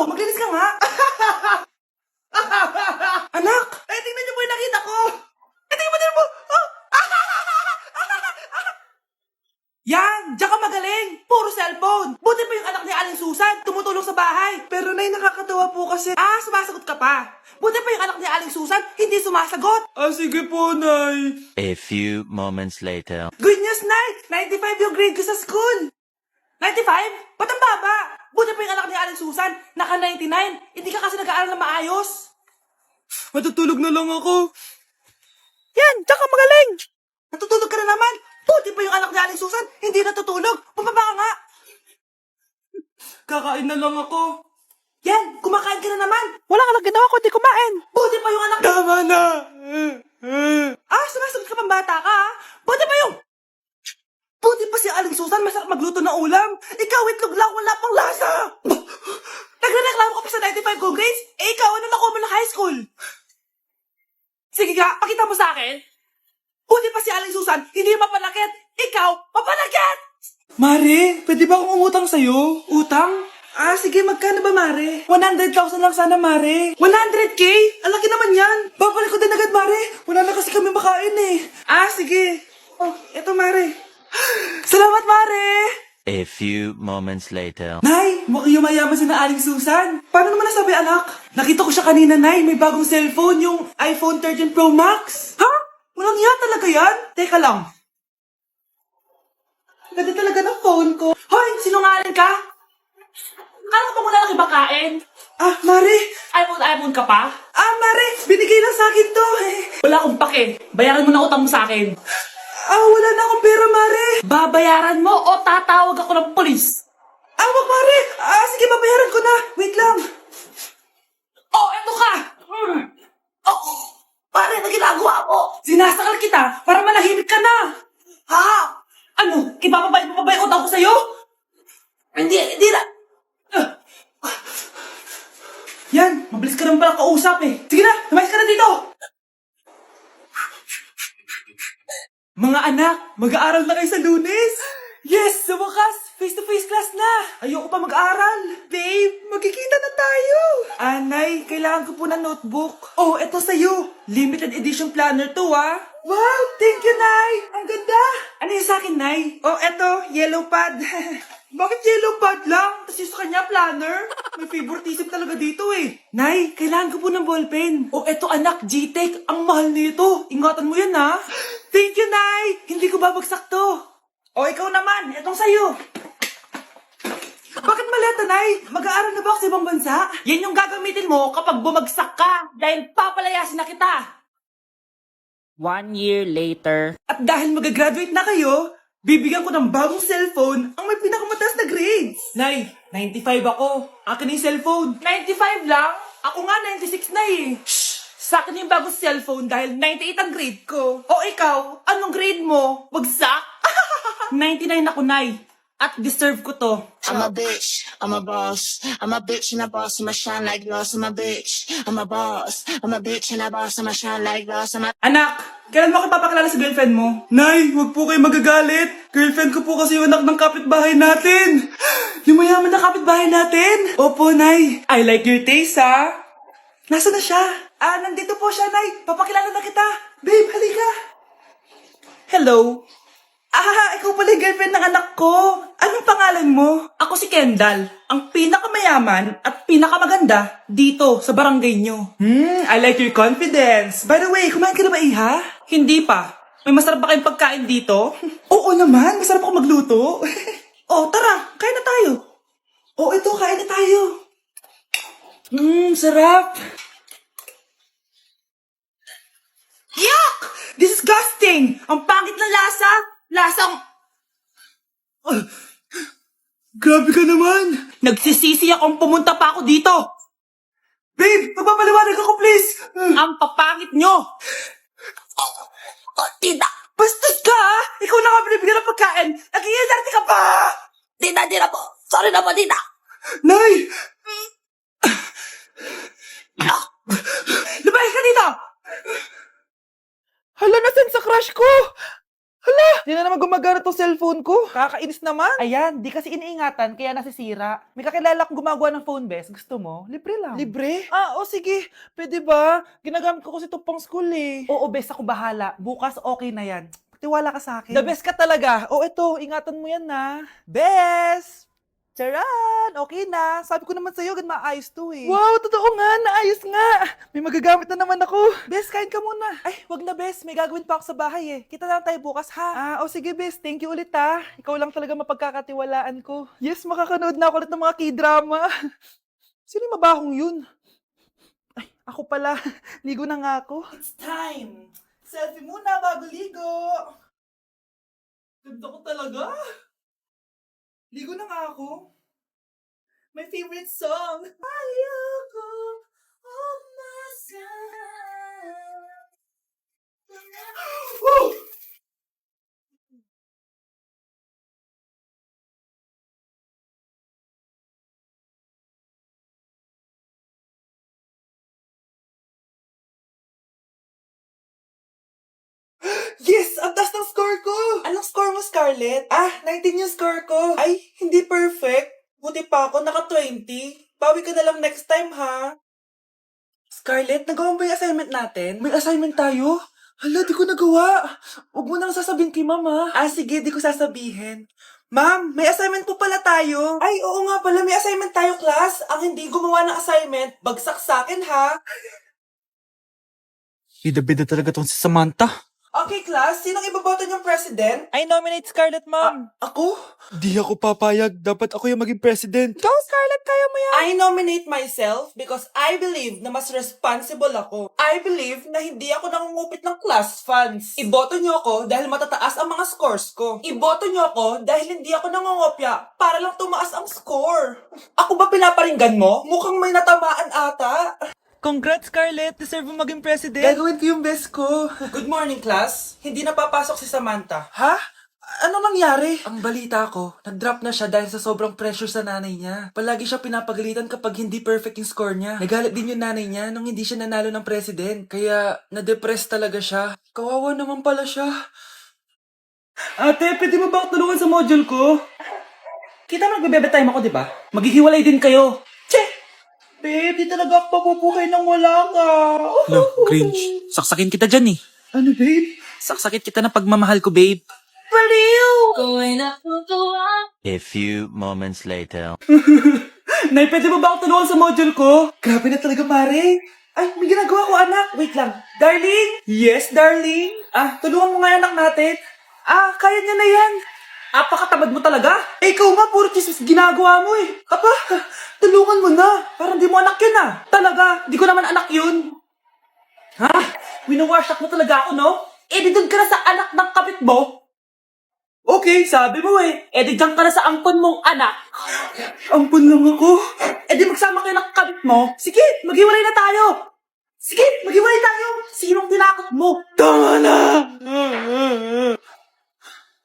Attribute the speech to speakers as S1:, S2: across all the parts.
S1: Maglinis ka nga. Anak! Eh, tingnan niyo po yung nakita ko! Eh, tingnan mo din po! Oh. Yan! Diyan ka magaling! Puro cellphone! Buti pa yung anak ni Aling Susan, tumutulong sa bahay. Pero nay, nakakatawa po kasi. Sumasagot ka pa. Buti pa yung anak ni Aling Susan, hindi sumasagot. Sige po, nay.
S2: A few moments later.
S1: Good news, nay! 95 yung grade ko sa school. 95? Ba't ang baba? Buti pa yung anak ni Aling Susan, naka 99. Hindi ka kasi nag-aaral na maayos. Matutulog na lang ako. Yan! Diyan ka magaling! Natutulog ka na naman! Buti pa yung anak ni Aling Susan, hindi natutulog. Pumaba ka nga. Kakain na lang ako. Yan, kumakain ka na naman. Wala ka lang ginawa kundi kumain. Buti pa yung anak... Tama na. Sumasagot ka pang bata ka, ha? Buti pa yung... Buti pa si Aling Susan, masarap magluto ng ulam. Ikaw, itlog lang, wala pang lasa. Nagrereklamo ka pa sa 95 go grades? Ikaw, ano nakuha mo ng high school? Sige nga, pakita mo sa akin. Buti pa si Aling Susan, hindi mapanakit. Ikaw, mapanakit! Mare, pwede ba akong umutang sa'yo? Utang? Sige, magkano ba, Mare? 100,000 lang sana, Mare. 100K? Ang laki naman yan. Babalik ko din agad, Mare. Wala na kasi kami makain eh. Sige. Oh, eto, Mare. Salamat, Mare!
S2: A few moments later.
S1: Nay, mukhang yumayaman si na Aling Susan. Paano naman nasabi, anak? Nakita ko siya kanina, Nay. May bagong cellphone, yung iPhone 13 Pro Max. Ha? Walang iya talaga yan? Teka lang. Ganda talaga ng phone ko. Hoy, sinungaling ka? Kala ko muna lang ibakain. Mare. iPhone ka pa? Mare, binigay lang sa akin to. Wala akong pake. Bayaran mo na utang mo sa akin. Wala na akong pera, Mare. Babayaran mo o tatawag ako ng polis? Wag, Mare. Sige, babayaran ko na. Wait lang. Eto ka. Pare, na ginagawa mo? Sinasakal kita para manahimik ka na. Ano? Kipapabay mo pa ba yung utang ko sa'yo? Hindi na. Yan, mabilis ka naman pala kausap eh. Sige na, lumayas ka na dito. Mga anak, mag-aaral na kayo sa Lunes. Yes, sa wakas, face-to-face class na. Ayoko pa mag-aaral. Babe, magkikita na tayo. Nay, kailangan ko po ng notebook. Eto sa'yo. Limited edition planner to, Wow, thank you, Nay. Ang ganda. Ano yung sa akin, Nay? Eto, yellow pad. Bakit yellow pad lang? Tapos yung sa kanya, planner. May favoritism talaga dito eh. Nay, kailangan ko po ng ballpen. Eto anak, G-Tech. Ang mahal nito. Ingatan mo yan, ha? Thank you, Nay. Hindi ko babagsak to. Ikaw naman. Etong sa'yo. Bakit maleta, Nay? Mag-aaral na ba ako sa ibang bansa? Yan yung gagamitin mo kapag bumagsak ka. Dahil papalayasin na kita.
S3: 1 year later.
S1: At dahil mag-graduate na kayo, bibigyan ko ng bagong cellphone ang may pinakamataas na grades. Nay, 95 ako. Akin yung cellphone. 95 lang? Ako nga 96 na eh. Shh! Sa akin yung bagong cellphone dahil 98 ang grade ko. Ikaw, anong grade mo? Bagsak? 99 ako, Nay. At deserve ko to.
S4: I'm a bitch, I'm a boss. I'm a bitch and a boss, I'ma shine like glass. I'm a bitch, I'm a boss. I'm a bitch and a boss, I'ma shine like glass.
S1: Anak, kailan mo ako papakilala sa girlfriend mo? Nay, wag po kayo magagalit. Girlfriend ko po kasi yung anak ng kapitbahay natin. Yung mayaman na kapitbahay natin. Opo, Nay. I like your taste, ha? Nasaan na siya? Nandito po siya, Nay. Papakilala na kita. Babe, halika. Hello. Ikaw pala yung girlfriend ng anak ko. Anong pangalan mo? Ako si Kendall, ang pinakamayaman at pinakamaganda dito sa barangay nyo. I like your confidence. By the way, kumain ka na ba, Iha? Hindi pa. May masarap ba kayong pagkain dito? Oo naman, masarap ako magluto. Tara, kain na tayo. Ito, kain na tayo. Sarap. Yuck! Disgusting! Ang pangit ng lasa! Lasang... Grabe ka naman! Nagsisisi akong pumunta pa ako dito! Babe, magpapaliwanag ako please! Ang papangit nyo! Tita! Bastos ka ha! Ikaw na nga binibigyan ng pagkain! Nag-iinarte ka pa! Tita po! Sorry na po, tita! Nay! Lumayas ka dito! Hala, nasan sa crush ko? Hala! Di na naman gumagana tong cellphone ko. Kakainis naman. Ayan, di kasi iniingatan, kaya nasisira. May kakilala akong gumagawa ng phone best. Gusto mo? Libre lang. Libre? O sige. Pwede ba? Ginagamit ko kasi ito pang school eh. Oo, best, ako bahala. Bukas okay na yan. Tiwala ka sa akin. The best ka talaga. Ito, ingatan mo yan na. Best! Charan! Okay na. Sabi ko naman sa'yo, maayos to eh. Wow, totoo nga. Naayos nga. May magagamit na naman ako. Bes, kain ka muna. Ay, wag na Bes. May gagawin pa ako sa bahay eh. Kita na lang tayo bukas ha. Sige Bes. Thank you ulit ha. Ikaw lang talaga mapagkakatiwalaan ko. Yes, makakanood na ako ulit ng mga K-drama. Sino yung mabahong yun? Ay, ako pala. Ligo na nga ako. It's time. Selfie muna bago ligo. Ganda ko talaga. Ligo na nga ako. My favorite song. Ayoko of myself. Woo! Yes! Ang taas ng score ko! Anong score mo, Scarlett? 19 yung score ko. Ay, hindi perfect. Buti pa ako, naka 20. Bawi ka na lang next time, ha? Scarlett, nagawa mo ba yung assignment natin? May assignment tayo? Hala, di ko nagawa. Huwag mo nang sasabihin kay mama. Sige, di ko sasabihin. Ma'am, may assignment po pala tayo. Ay, oo nga pala, may assignment tayo, class. Ang hindi gumawa ng assignment, bagsak sa akin, ha? Bida-bida talaga tong si Samantha. Okay, class. Sinong iboboto niyong president? I nominate Scarlett, ma'am. Ako? Di ako papayag. Dapat ako yung maging president. Go, Scarlett! Kaya mo yan! I nominate myself because I believe na mas responsible ako. I believe na hindi ako nangungupit ng class funds. Iboto niyo ako dahil matataas ang mga scores ko. Iboto niyo ako dahil hindi ako nangungopya para lang tumaas ang score. Ako ba pinaparinggan mo? Mukhang may natamaan ata. Congrats, Scarlett! Deserve mo maging president. Gagawin ko yung best ko. Good morning, class. Hindi na papasok si Samantha. Ha? Ano nangyari? Ang balita ko, nag-drop na siya dahil sa sobrang pressure sa nanay niya. Palagi siya pinapagalitan kapag hindi perfect yung score niya. Nagalit din yung nanay niya nung hindi siya nanalo ng president. Kaya, na-depress talaga siya. Kawawa naman pala siya. Ate, pwede mo ba ako tulungan sa module ko? Kita mo nagbe-bebe time ako, di ba? Maghihiwalay din kayo. Babe, di talaga ako papupuhay nang wala ka.
S5: No, cringe. Saksakin kita dyan eh.
S1: Ano, babe?
S5: Saksakin kita ng pagmamahal ko, babe.
S1: Baliw!
S2: A few moments later.
S1: Nay, pwede mo ba ako tulungan sa module ko? Grabe na talaga, Mare. Ay, may ginagawa ko, anak. Wait lang. Darling? Yes, darling? Tulungan mo nga yung anak natin. Kaya niya na yan. Apakatamad mo talaga. Ikaw nga, puro chismis ginagawa mo eh. Tulungan mo na. Parang di mo anak yun Talaga, di ko naman anak yun. Winawash up mo talaga ako, no? Di doon ka na sa anak ng kapit mo. Okay, sabi mo eh. Di dyan ka na sa ampon mong anak. Ampon lang ako. Di magsama kayo ng kapit mo. Sige, maghiwalay na tayo. Sige, maghiwalay tayo. Sinong tinakot mo? Tama na.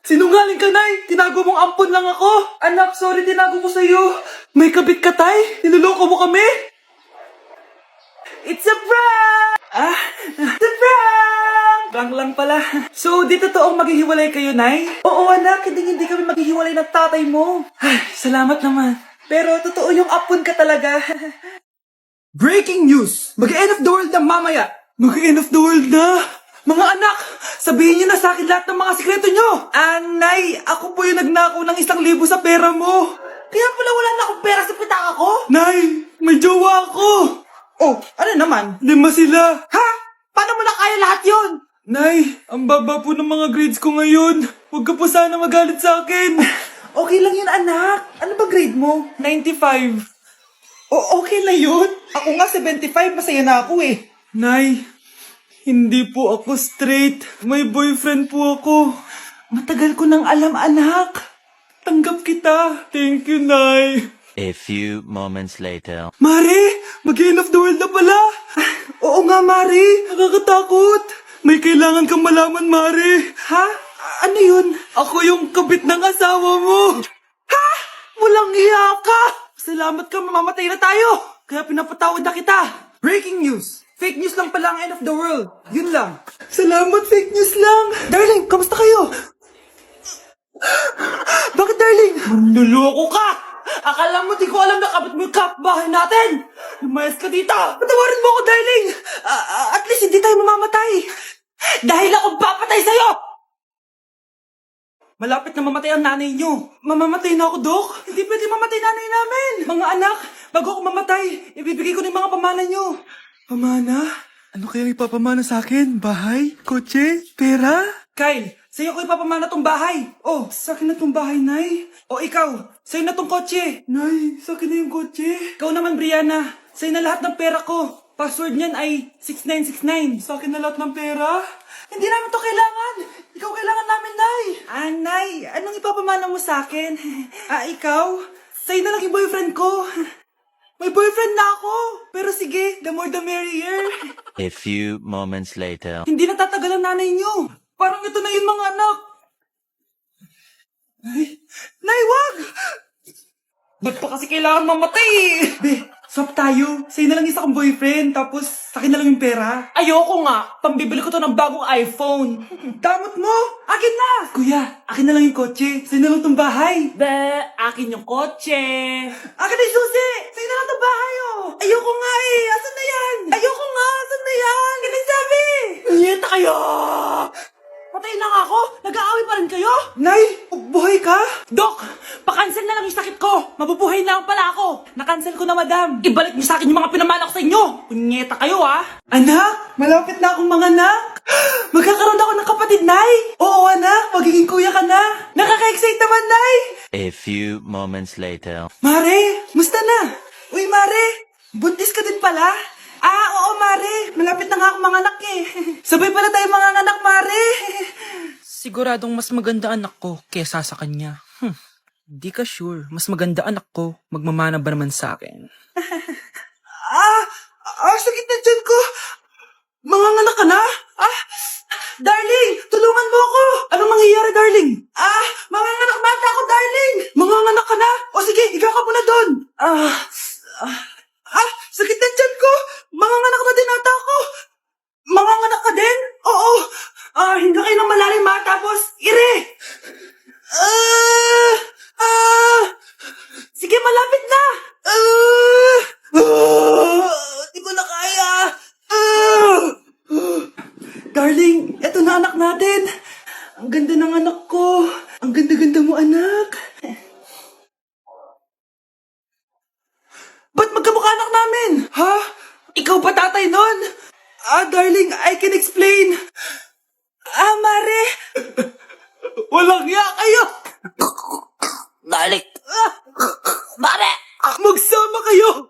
S1: Sinungaling ka, Nay! Tinago mong ampon lang ako! Anak, sorry, tinago ko sa'yo! May kabit ka, Tay! Niloloko mo kami! It's a prank! It's a prank! Prank lang pala. So, di totoong maghihiwalay kayo, Nay? Oo, anak, hindi kami maghihiwalay ng tatay mo. Ay, salamat naman. Pero totoo yung ampon ka talaga. Breaking news! Mag-end of the world na mamaya! Mag-end of the world na! Mga anak, sabihin niyo na sa akin lahat ng mga sikreto niyo. Nay, ako po yung nagnakaw ng 1,000 sa pera mo. Kaya pala wala na akong pera sa pitaka ko. Nay, may jowa ako. Oh, ano naman? 5 sila. Ha? Paano mo na kaya lahat yon? Nay, ang baba po ng mga grades ko ngayon. Huwag ka po sana magalit sa akin. Okay lang yun, anak. Ano ba grade mo? 95. Okay na yun. Ako nga 75, masaya na ako eh. Nay, hindi po ako straight. May boyfriend po ako. Matagal ko nang alam, anak. Tanggap kita. Thank you, Nay.
S2: A few moments later.
S1: Mare, mag-end of the world na pala. Oo nga, Mare. Nakakatakot. May kailangan kang malaman, Mare. Ha? Ano yun? Ako yung kabit ng asawa mo. Ha? Walang iya ka. Salamat ka, mamamatay na tayo. Kaya pinapatawad na kita. Breaking news. Fake news lang pala ang end of the world. Yun lang. Salamat, fake news lang. Darling, kamusta kayo? Bakit, darling? Manluloko ka! Akala mo di ko alam na kapit mo yung kapbahay natin! Lumayas ka dito! Patawarin mo ako, darling! At least hindi tayo mamamatay! Dahil akong papatay sa'yo! Malapit na mamatay ang nanay nyo. Mamamatay na ako, Dok. Hindi pwede mamatay nanay namin. Mga anak, bago ako mamatay, ibibigay ko na yung mga pamana nyo. Pamana? Ano kayang ipapamana sa akin? Bahay? Kotse? Pera? Kyle, sa'yo ko ipapamana tong bahay. Oh, sa akin na tong bahay, Nay. O ikaw, sa'yo na tong kotse. Nay, sa akin na yung kotse. Ikaw naman, Brianna, sa'yo na lahat ng pera ko. Password niyan ay 6969. Sa akin na lahat ng pera? Hindi namin to kailangan. Ikaw kailangan namin, Nay. Nay, anong ipapamana mo sa akin? Ikaw? Sa'yo na lang yung boyfriend ko. May boyfriend na ako. Pero sige, the more the merrier.
S2: A few moments later.
S1: Hindi na tatagal ang nanay niyo. Parang ito na yun, mga anak. Nay, wag! Ba't pa kasi kailangan mamatay eh? Be, swap tayo. Sa'yo na lang isa kong boyfriend, tapos sa'kin na lang yung pera. Ayoko nga. Pambibili ko to ng bagong iPhone. Damot mo! Akin na! Kuya, akin na lang yung kotse. Sa'yo na lang tong bahay. Be, akin yung kotse. Akin na yung susi! Sa'yo na lang tong bahay, oh! Ayoko nga eh! Asan na yan? Ayoko nga! Asan na yan? Ganun sabi! Niyeta kayo! Patay na nga ako! Nag-aaway pa rin kayo? Nay! Buhay ka? Dok! Pakancel na lang yung sakit ko! Mabubuhay na lang pala ako! Nakancel ko na, madam! Ibalik niyo sa akin yung mga pinamana ko sa inyo! Punyeta kayo, ha? Anak! Malapit na akong mga anak! Magkakaroon ako ng kapatid, Nay! Oo, anak! Magiging kuya ka na! Nakaka-excite naman, Nay!
S2: A few moments later.
S1: Mare! Musta na? Uy, Mare! Buntis ka din pala? Oo, Mare. Malapit na nga akong mga anak eh. Sabay pala tayo mga anak, Mare.
S5: Siguradong mas maganda anak ko kesa sa kanya. Di ka sure. Mas maganda anak ko. Magmamana ba naman sa akin?
S1: Sakit na dyan ko. Mga anak ka na? Darling, tulungan mo ako. Anong mangyayari, darling? Mga anak bata ako, darling. Mga anak ka na? O sige, ikaw ka muna doon. Sakit na dyan ko. Mga anak na din ata ako. Mga anak ka din? Oo. Hinga kayo ng malalim, ha? Tapos, ire. Sige, malapit na. Di ko na kaya. Darling, eto na anak natin. Ang ganda ng anak ko. Ang ganda-ganda mo, anak. Ba't magkamukha anak namin? Ha? Ikaw ba tatay nun? Darling, I can explain. Mare. Walang hiya kayo.
S3: Darling! Mare!
S1: Magsama kayo.